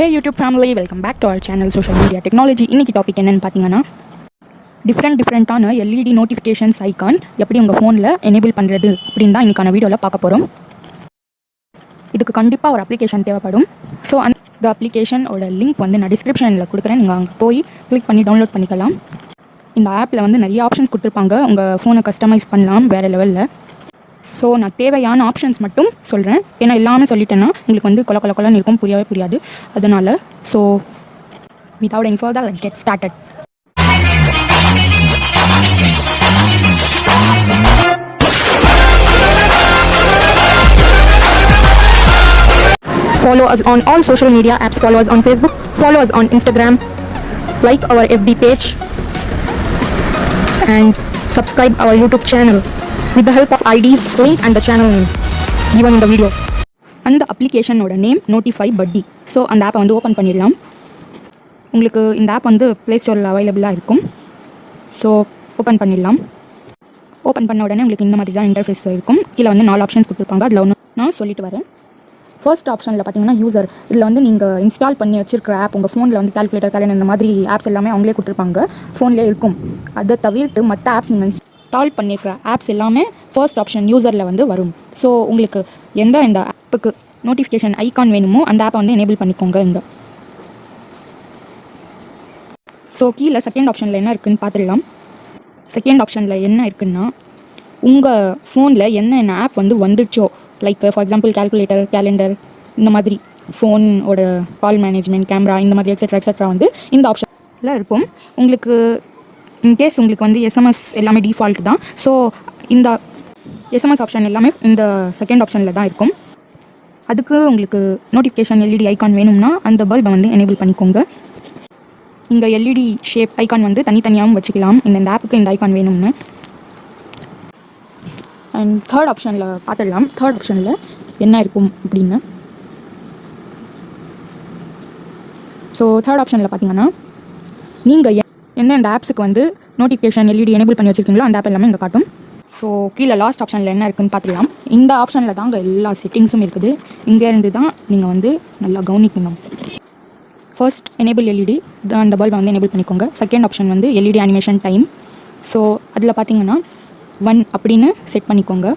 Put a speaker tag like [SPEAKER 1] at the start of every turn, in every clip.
[SPEAKER 1] Hey YouTube family, welcome back to our channel Social Media Technology. இன்னைக்கு topic என்னன்னு பார்த்தீங்கன்னா டிஃப்ரெண்ட்டான எல்இடி நோட்டிஃபிகேஷன்ஸ் ஐக்கான் எப்படி உங்கள் ஃபோனில் எனேபிள் பண்ணுறது அப்படின்னு தான் இன்றைக்கான வீடியோவில் பார்க்க போகிறோம். இதுக்கு கண்டிப்பாக ஒரு அப்ளிகேஷன் தேவைப்படும். ஸோ அந்த அப்ளிகேஷனோட லிங்க் வந்து நான் டிஸ்கிரிப்ஷனில் கொடுக்குறேன். நீங்கள் அங்கே போய் கிளிக் பண்ணி டவுன்லோட் பண்ணிக்கலாம். இந்த ஆப்பில் வந்து நிறைய ஆப்ஷன்ஸ் கொடுத்துருப்பாங்க. உங்கள் ஃபோனை கஸ்டமைஸ் பண்ணலாம் வேறு லெவலில். ஸோ நான் தேவையான ஆப்ஷன்ஸ் மட்டும் சொல்கிறேன். ஏன்னா எல்லாமே சொல்லிட்டேன்னா உங்களுக்கு வந்து கொலன்னு இருக்கும், புரியாது. அதனால் so without any further, let's get started. Follow us on all social media apps. Follow us on Facebook. Follow us on Instagram. Like our FB page. And subscribe our YouTube channel. With the help of IDs, link and the channel name given in the video. அந்த அப்ளிகேஷனோட name notifybuddy. So அந்த ஆப்பை வந்து open பண்ணிடலாம். உங்களுக்கு இந்த app வந்து play ஸ்டோரில் அவைலபிளாக இருக்கும். ஸோ ஓப்பன் பண்ணிடலாம். ஓப்பன் பண்ண உடனே உங்களுக்கு இந்த மாதிரி தான் இன்டர்ஃபேஸ் இருக்கும். கீழே வந்து 4 ஆப்ஷன்ஸ் கொடுத்துருப்பாங்க. அதில் ஒன்று நான் சொல்லிட்டு வரேன். ஃபர்ஸ்ட் ஆப்ஷனில் பார்த்தீங்கன்னா யூசர். இதில் வந்து நீங்கள் இன்ஸ்டால் பண்ணி வச்சிருக்கிற ஆப் உங்கள் ஃபோனில் வந்து கால்குலேட்டர் கேலண்டர் இந்த மாதிரி ஆப்ஸ் எல்லாமே அவங்களே கொடுத்துருப்பாங்க, ஃபோன்லேயே இருக்கும். அதை தவிர்த்து மற்ற ஆப்ஸ் நீங்கள் இன்ஸ்டால் பண்ணியிருக்கிற ஆப்ஸ் எல்லாமே ஃபர்ஸ்ட் ஆப்ஷன் யூசரில் வந்து வரும். ஸோ உங்களுக்கு இந்த ஆப்புக்கு நோட்டிஃபிகேஷன் ஐக்கான் வேணுமோ அந்த ஆப்பை வந்து எனேபிள் பண்ணிக்கோங்க. ஸோ கீழே செகண்ட் ஆப்ஷனில் என்ன இருக்குதுன்னு பார்த்துடலாம். செகண்ட் ஆப்ஷனில் என்ன இருக்குன்னா உங்கள் ஃபோனில் என்னென்ன ஆப் வந்து வந்துச்சோ, like for example calculator, calendar, இந்த மாதிரி ஃபோனோட கால் மேனேஜ்மெண்ட், கேமரா, இந்த மாதிரி எக்ஸெட்ரா வந்து இந்த ஆப்ஷனில் இருக்கும். உங்களுக்கு இன்கேஸ் உங்களுக்கு வந்து எஸ்எம்எஸ் எல்லாமே டிஃபால்ட் தான். ஸோ இந்த எஸ்எம்எஸ் ஆப்ஷன் எல்லாமே இந்த செகண்ட் ஆப்ஷனில் தான் இருக்கும். அதுக்கு உங்களுக்கு நோட்டிஃபிகேஷன் எல்இடி ஐக்கான் வேணும்னா அந்த பல்பை வந்து எனேபிள் பண்ணிக்கோங்க. இந்த எல்இடி ஷேப் ஐக்கான் வந்து தனித்தனியாகவும் வச்சுக்கலாம். இந்த ஆப்புக்கு இந்த ஐக்கான் வேணும்னு. அண்ட் தேர்ட் ஆப்ஷனில் பார்த்துடலாம். தேர்ட் ஆப்ஷனில் என்ன இருக்கும் அப்படின்னு. ஸோ தேர்ட் ஆப்ஷனில் பார்த்தீங்கன்னா நீங்கள் எந்தெந்த ஆப்ஸுக்கு வந்து நோட்டிஃபிகேஷன் எல்இடி எனேபிள் பண்ணி வச்சுருக்கீங்களோ அந்த ஆப் எல்லாமே இங்கே காட்டும். ஸோ கீழே லாஸ்ட் ஆப்ஷனில் என்ன இருக்குதுன்னு பார்த்துக்கலாம். இந்த ஆப்ஷனில் தான் எல்லா செட்டிங்ஸும் இருக்குது. இங்கேருந்து தான் நீங்கள் வந்து நல்லா கவனிக்கணும். ஃபர்ஸ்ட் எனேபிள் எல்இடி தான், அந்த பல்பை வந்து எனேபிள் பண்ணிக்கோங்க. செகண்ட் ஆப்ஷன் வந்து எல்இடி அனிமேஷன் டைம். ஸோ அதில் பார்த்தீங்கன்னா 1 அப்படின்னு செட் பண்ணிக்கோங்க.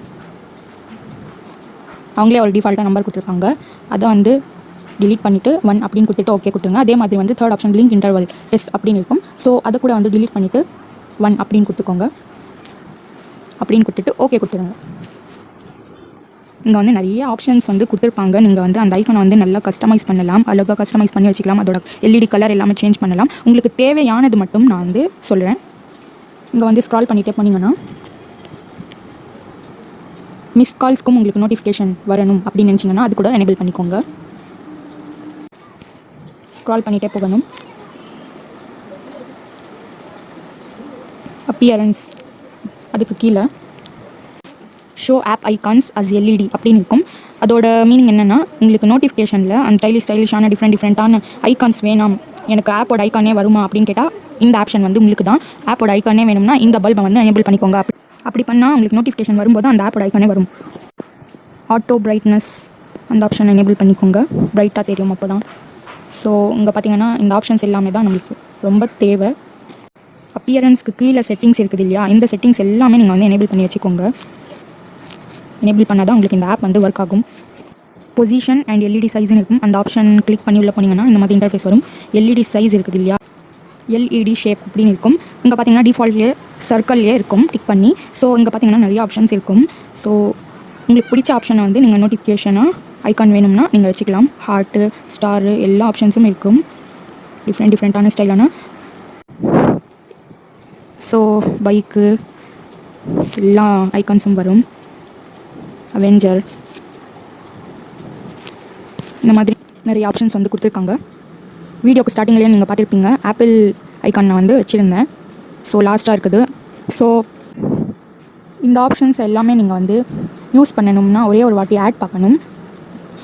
[SPEAKER 1] அவங்களே ஒரு டிஃபால்ட்டாக நம்பர் கொடுத்துருப்பாங்க. அதை வந்து டிலீட் பண்ணிவிட்டு 1 அப்படின்னு கொடுத்துட்டு ஓகே கொடுத்துருங்க. அதே மாதிரி வந்து third option link interval S அப்படின்னு இருக்கும். ஸோ அதை கூட வந்து டிலீட் பண்ணிவிட்டு 1 அப்படின்னு கொடுத்துக்கோங்க. அப்படின்னு கொடுத்துட்டு ஓகே கொடுத்துருங்க. இங்கே வந்து நிறைய ஆப்ஷன்ஸ் வந்து கொடுத்துருப்பாங்க. நீங்கள் வந்து அந்த ஐக்கானை வந்து நல்லா கஸ்டமைஸ் பண்ணலாம், அழகாக கஸ்டமைஸ் பண்ணி வச்சுக்கலாம். அதோட எல்இடி கலர் எல்லாமே சேஞ்ச் பண்ணலாம். உங்களுக்கு தேவையானது மட்டும் நான் வந்து சொல்கிறேன். இங்கே வந்து ஸ்க்ரால் பண்ணிகிட்டே போனீங்கன்னா மிஸ் கால்ஸ்க்கும் உங்களுக்கு நோட்டிஃபிகேஷன் வரணும் அப்படின்னு நினச்சிங்கன்னா அது கூட எனேபிள் பண்ணிக்கோங்க. ஸ்க்ரால் பண்ணிகிட்டே போகணும். அப்பியரன்ஸ், அதுக்கு கீழே show app icons as LED அப்படின்னு இருக்கும். அதோட மீனிங் என்னென்னா உங்களுக்கு நோட்டிஃபிகேஷனில் அந்த ஸ்டைலிஷான டிஃப்ரெண்ட்டான ஐகான்ஸ் வேணாம், எனக்கு ஆப்போட ஐக்கானே வருமா அப்படின்னு கேட்டால் இந்த ஆப்ஷன் வந்து உங்களுக்கு தான். ஆப்போட ஐக்கானே வேணும்னா இந்த பல்பை வந்து எனேபிள் பண்ணிக்கோங்க. அப்படி பண்ணால் உங்களுக்கு நோட்டிஃபிகேஷன் வரும்போது அந்த ஆப்போட ஐக்கானே வரும். ஆட்டோ பிரைட்னஸ் அந்த ஆப்ஷன் எனேபிள் பண்ணிக்கோங்க, பிரைட்டாக தெரியும் அப்போ தான். ஸோ இங்கே பார்த்தீங்கன்னா இந்த ஆப்ஷன்ஸ் எல்லாமே தான் நம்மளுக்கு ரொம்ப தேவை. அப்பியரன்ஸ்க்கு கீழே செட்டிங்ஸ் இருக்குது இல்லையா, இந்த செட்டிங்ஸ் எல்லாமே நீங்கள் வந்து எனேபிள் பண்ணி வச்சுக்கோங்க. எனேபிள் பண்ணால் தான் உங்களுக்கு இந்த ஆப் வந்து ஒர்க் ஆகும். பொசிஷன் அண்ட் எல்இடி சைஸ்ன்னு இருக்கும். அந்த ஆப்ஷன் கிளிக் பண்ணி உள்ளே போனீங்கன்னா இந்த மாதிரி இன்டர்ஃபேஸ் வரும். எல்இடி சைஸ் இருக்குது இல்லையா, எல்இடி ஷேப் அப்படின்னு இருக்கும். இங்கே பார்த்தீங்கன்னா டிஃபால்ட்லேயே சர்க்கிள்லேயே இருக்கும் டிக் பண்ணி. ஸோ இங்கே பார்த்தீங்கன்னா நிறைய ஆப்ஷன்ஸ் இருக்கும். ஸோ உங்களுக்கு பிடிச்ச ஆப்ஷனை வந்து நீங்கள் நோட்டிஃபிகேஷனாக ஐக்கான் வேணும்னா நீங்கள் வச்சுக்கலாம். ஹார்ட்டு, ஸ்டாரு, எல்லா ஆப்ஷன்ஸும் இருக்கும். டிஃப்ரெண்ட்டான ஸ்டைலான. ஸோ பைக்கு எல்லா ஐக்கான்ஸும் வரும். அவெஞ்சர், இந்த மாதிரி நிறைய ஆப்ஷன்ஸ் வந்து கொடுத்துருக்காங்க. வீடியோக்கு ஸ்டார்டிங்லேயே நீங்கள் பார்த்துருப்பீங்க ஆப்பிள் ஐக்கான் நான் வந்து வச்சுருந்தேன். ஸோ லாஸ்ட்டாக இருக்குது. ஸோ இந்த ஆப்ஷன்ஸ் எல்லாமே நீங்கள் வந்து யூஸ் பண்ணணும்னா ஒரே ஒரு வாட்டி ஆட் பார்க்கணும்.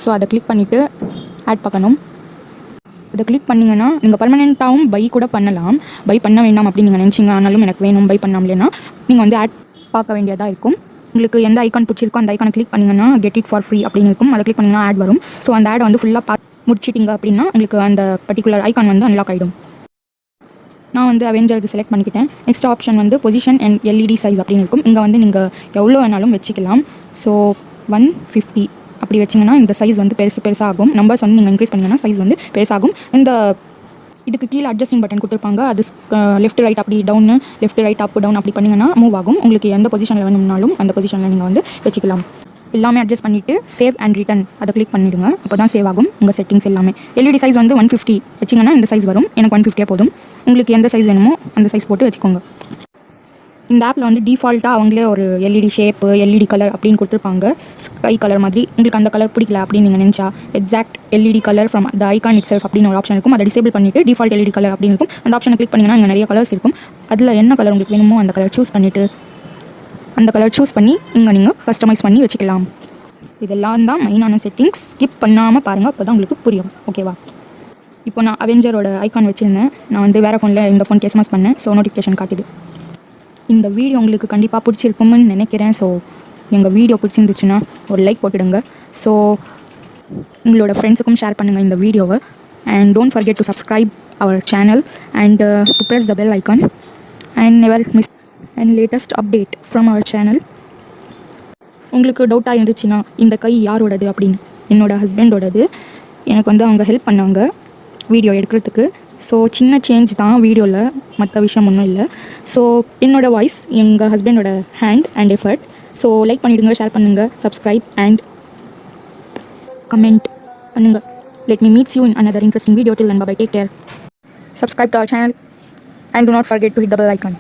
[SPEAKER 1] ஸோ அதை கிளிக் பண்ணிவிட்டு ஆட் பார்க்கணும். அதை கிளிக் பண்ணிங்கன்னா நீங்கள் பர்மனெண்ட்டாகவும் பை கூட பண்ணலாம். பை பண்ண வேண்டாம் அப்படின்னு நீங்கள் நினச்சிங்க, ஆனாலும் எனக்கு வேணும் பை பண்ணாமலேன்னா நீங்கள் வந்து ஆட் பார்க்க வேண்டியதாக இருக்கும். உங்களுக்கு எந்த ஐக்கான் பிடிச்சிருக்கோ அந்த ஐக்கானை கிளிக் பண்ணிங்கன்னா கெட் இட் ஃபார் ஃப்ரீ அப்படின்னு இருக்கும். அதை கிளிக் பண்ணிங்கன்னா ஆட் வரும். ஸோ அந்த ஆடை வந்து ஃபுல்லாக முடிச்சிட்டிங்க அப்படின்னா உங்களுக்கு அந்த பர்டிகுலர் ஐகான் வந்து அன்லாக் ஆகிடும். நான் வந்து அவெஞ்சர் செலக்ட் பண்ணிக்கிட்டேன். நெக்ஸ்ட் ஆப்ஷன் வந்து பொசிஷன் அண்ட் எல்இடி சைஸ் அப்படின்னு இருக்கும். இங்கே வந்து நீங்கள் எவ்வளோ வேணாலும் வச்சுக்கலாம். ஸோ 150 அப்படி வச்சிங்கன்னா இந்த சைஸ் வந்து பெருசாகும். நம்பர்ஸ் வந்து நீங்கள் இன்க்ரீஸ் பண்ணிங்கன்னா சைஸ் வந்து பெருசாகும். இதுக்கு கீழே அட்ஜஸ்டிங் பட்டன் கொடுத்துருப்பாங்க. அது லெஃப்ட் ரைட் அப்படி down, left right up down அப்படி பண்ணிங்கன்னா மூவ் ஆகும். உங்களுக்கு எந்த பொசிஷனில் வேணும்னாலும் அந்த பொசிஷனில் நீங்கள் வந்து வச்சுக்கலாம். எல்லாமே அட்ஜஸ்ட் பண்ணிவிட்டு சேவ் அண்ட் ரிட்டன் அதை கிளிக் பண்ணிவிடுங்க. அப்போ தான் சேவ் ஆகும் உங்கள் செட்டிங்ஸ் எல்லாமே. எல்இடி சைஸ் வந்து 150 வச்சிங்கன்னா இந்த சைஸ் வரும். எனக்கு 150 போதும். உங்களுக்கு எந்த சைஸ் வேணுமோ அந்த சைஸ் போட்டு வச்சுக்கோங்க. இந்த ஆப்பில் வந்து டிஃபால்ட்டாக அவங்களே ஒரு எல்இடி ஷேப்பு, எல்இடி கலர் அப்படின்னு கொடுத்துருப்பாங்க. ஸ்கை கலர் மாதிரி. உங்களுக்கு அந்த கலர் பிடிக்கல அப்படின்னு நீங்கள் நினச்சா exact LED colour from the icon it self அப்படின்னு ஒரு ஆப்ஷன் இருக்கும். அதை டிசேபிள் பண்ணிவிட்டு டிஃபால்ட் எல்இடி கலர் அப்படின்னு இருக்கும். அந்த ஆப்ஷனை கிளிக் பண்ணிங்கன்னா இங்கே நிறைய கலர்ஸ் இருக்கும். அதில் என்ன கலர் உங்களுக்கு வேணுமோ அந்த கலர் சூஸ் பண்ணிவிட்டு அந்த கலர் சூஸ் பண்ணி இங்கே நீங்கள் கஸ்டமைஸ் பண்ணி வச்சுக்கலாம். இதெல்லாம் தான் மெயினான செட்டிங்ஸ். ஸ்கிப் பண்ணாமல் பாருங்கள், அப்போ தான் உங்களுக்கு புரியும். ஓகேவா? இப்போ நான் அவெஞ்சரோட ஐகான் வச்சுருந்தேன். நான் வந்து வேறு ஃபோனில் இந்த ஃபோன் கேஸ்மாஸ் பண்ணேன். ஸோ நோட்டிஃபிகேஷன் காட்டுது. இந்த வீடியோ உங்களுக்கு கண்டிப்பாக பிடிச்சிருக்கும்னு நினைக்கிறேன். ஸோ எங்கள் வீடியோ பிடிச்சிருந்துச்சுன்னா ஒரு லைக் போட்டுடுங்க. ஸோ உங்களோட ஃப்ரெண்ட்ஸுக்கும் ஷேர் பண்ணுங்கள் இந்த வீடியோவை. And don't forget to subscribe our channel and to press the bell icon and never miss and latest update from our channel. உங்களுக்கு டவுட்டாக இருந்துச்சுன்னா இந்த கை யாரோடது அப்படின்னு, என்னோடய ஹஸ்பண்டோடது. எனக்கு வந்து அவங்க ஹெல்ப் பண்ணாங்க வீடியோ எடுக்கிறதுக்கு. ஸோ சின்ன சேஞ்ச் தான் வீடியோவில், மற்ற விஷயம் ஒன்றும் இல்லை. ஸோ என்னோடய வாய்ஸ் எங்கள் ஹஸ்பண்டோட hand and effort. So like பண்ணிவிடுங்க, ஷேர் பண்ணுங்கள், சப்ஸ்கிரைப் அண்ட் கமெண்ட் பண்ணுங்கள். Let me meets you in another interesting video. Till then, bye bye, take care. Subscribe to our channel and do not forget to hit the bell icon.